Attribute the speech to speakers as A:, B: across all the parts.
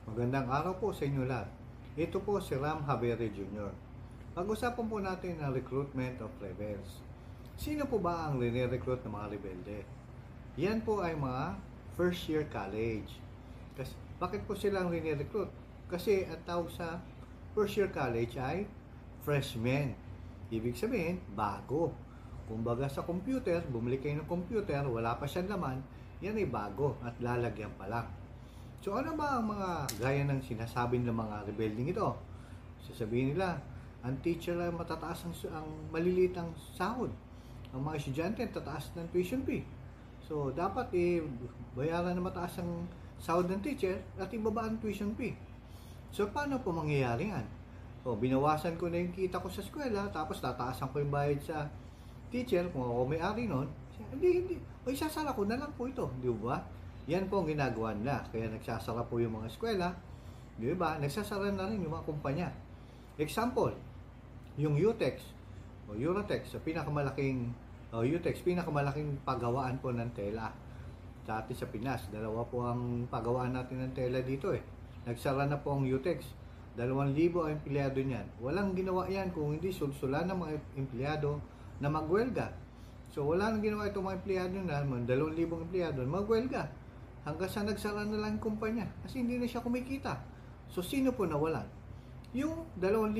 A: Magandang araw po sa inyo lahat. Ito po si Ram Javere Jr. Pag-usapan po natin ang recruitment of rebels. Sino po ba ang rini-recruit ng mga rebelde? Yan po ay mga first year college. Kasi, bakit po silang rini-recruit? Kasi ang tawag sa first year college ay freshmen. Ibig sabihin, bago. Kumbaga sa computer, bumili kayo ng computer, wala pa siyang laman, yan ay bago at lalagyan pa lang. So ano ba ang mga gaya ng sinasabi ng mga rebelding ito? Sasabihin nila, ang teacher lang matataas ang maliliit ang sahod. Ang mga estudyante tataas ng tuition fee. So dapat bayaran na mataas ang sahod ng teacher at ibaba ang tuition fee. So paano po mangyayari yan? So binawasan ko na yung kita ko sa eskwela, tapos tataasan ko yung bayad sa teacher kung ako may-ari nun. Hindi. O isasara ko na lang po ito, di ba? Yan po ang ginagawa nila. Kaya nagsasara po yung mga eskwela. Di ba? Nagsasara na rin yung mga kumpanya. Example, yung UTEX o Eurotex, pinakamalaking paggawaan po ng tela dati sa Pinas. Dalawa po ang paggawaan natin ng tela dito eh. Nagsara na po ang UTEX. 2,000 ang empleyado niyan. Walang ginawa yan kung hindi sulsulan ng mga empleyado na magwelga. So wala nang ginawa itong mga empleyado na 2,000 empleyado magwelga. Hanggang sa nagsara na lang yung kumpanya kasi hindi na siya kumikita. So sino po nawalan? Yung 2,000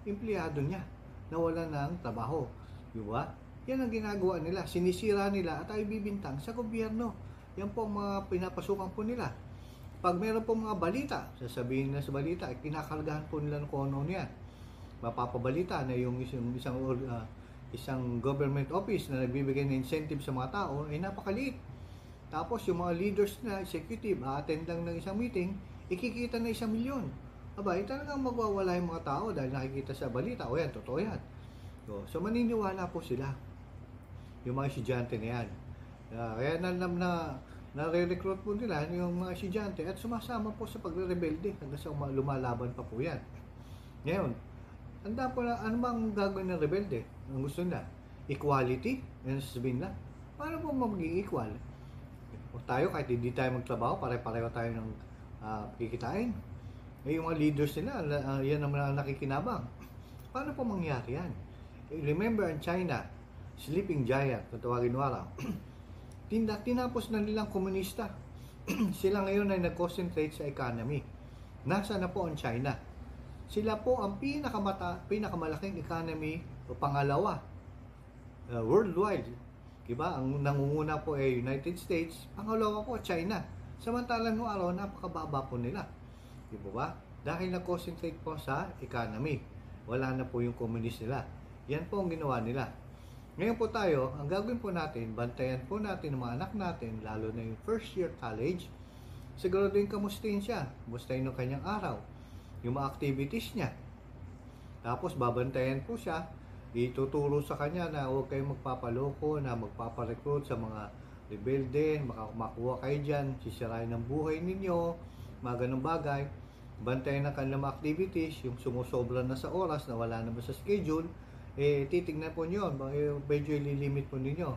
A: empleyado niya nawalan ng trabaho. Diba? Yan ang ginagawa nila. Sinisira nila at ay bibintang sa gobyerno. Yan po ang mga pinapasukan po nila. Pag meron po mga balita, sasabihin na sa balita, kinakargahan po nila ng kung ano yan. Mapapabalita na yung isang government office na nagbibigay ng incentive sa mga tao ay napakaliit. Tapos yung mga leaders na executive, attend lang ng isang meeting, ikikita na 1 milyon. Aba, talagang magwawala yung mga tao dahil nakikita sa balita. O yan, totoo yan. So maniniwala po sila. Yung mga estudyante na yan. Kaya nare-recruit po nila yung mga estudyante at sumasama po sa pagre-rebelde hanggang sa lumalaban pa po yan. Ngayon, handa po na, ano bang gagawin ng rebelde? Ang gusto nila? Equality? Yan sasabihin na. Paano po magiging equal? O tayo, kahit hindi tayo magtrabaho, pare-pareho tayo ng kikitain. Yung mga leaders nila, yan naman ang nakikinabang. Paano po mangyari yan? Remember ang China, sleeping giant, kung tawagin wala. Tinapos na nilang komunista. Sila ngayon ay nag-concentrate sa economy. Nasa na po ang China? Sila po ang pinakamalaking economy o pangalawa worldwide. Diba? Ang nangunguna po ay United States, pangalawa po China. Samantalang noong araw, napakababa po nila. Diba ba? Dahil na-concentrate po sa economy. Wala na po yung communist nila. Yan po ang ginawa nila. Ngayon po tayo, ang gagawin po natin, bantayan po natin ang mga anak natin, lalo na yung first year college. Siguro din kamustahin siya. Kamustahin ng kanyang araw. Yung mga activities niya. Tapos babantayan po siya. Ituturo sa kanya na huwag kayong magpapaloko, na magpaparecruit sa mga rebelde, makuha kayo dyan, sisirain ng buhay ninyo, mga ganong bagay. Bantayan ng kanilang activities, yung sumusobra na sa oras, na wala naman sa schedule, titignan po nyo, medyo ililimit po ninyo.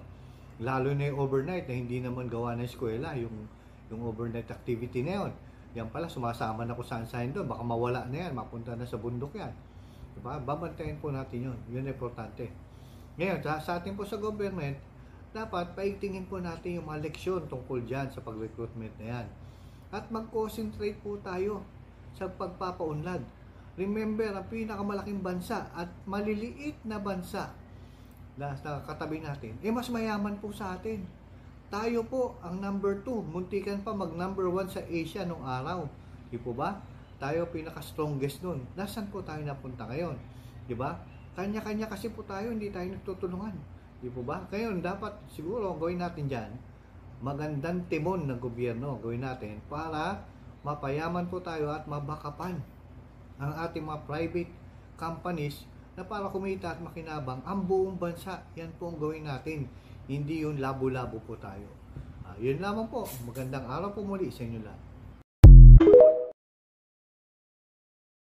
A: Lalo na yung overnight na hindi naman gawa ng eskwela, yung overnight activity na yun. Yan pala, sumasama na ko saan-saan doon, baka mawala na yan, mapunta na sa bundok yan. Diba? Babantayan po natin yun. Yun ay importante. Ngayon, sa atin po sa government, dapat paigtingin po natin yung mga leksyon tungkol dyan sa pag-recruitment na yan. At mag-concentrate po tayo sa pagpapaunlad. Remember, ang pinakamalaking bansa at maliliit na bansa na katabi natin, mas mayaman po sa atin. Tayo po ang number 2. Muntikan pa mag number 1 sa Asia nung araw. Di po ba? Tayo pinaka-strongest nun. Nasaan po tayo napunta ngayon? Diba? Kanya-kanya kasi po tayo, hindi tayo nagtutulungan. Di po ba? Ngayon, dapat siguro gawin natin dyan, magandang timon ng gobyerno gawin natin para mapayaman po tayo at mabakapan ang ating mga private companies na para kumita at makinabang ang buong bansa. Yan po ang gawin natin. Hindi yung labo-labo po tayo. Yun lamang po. Magandang araw po muli sa inyo lahat.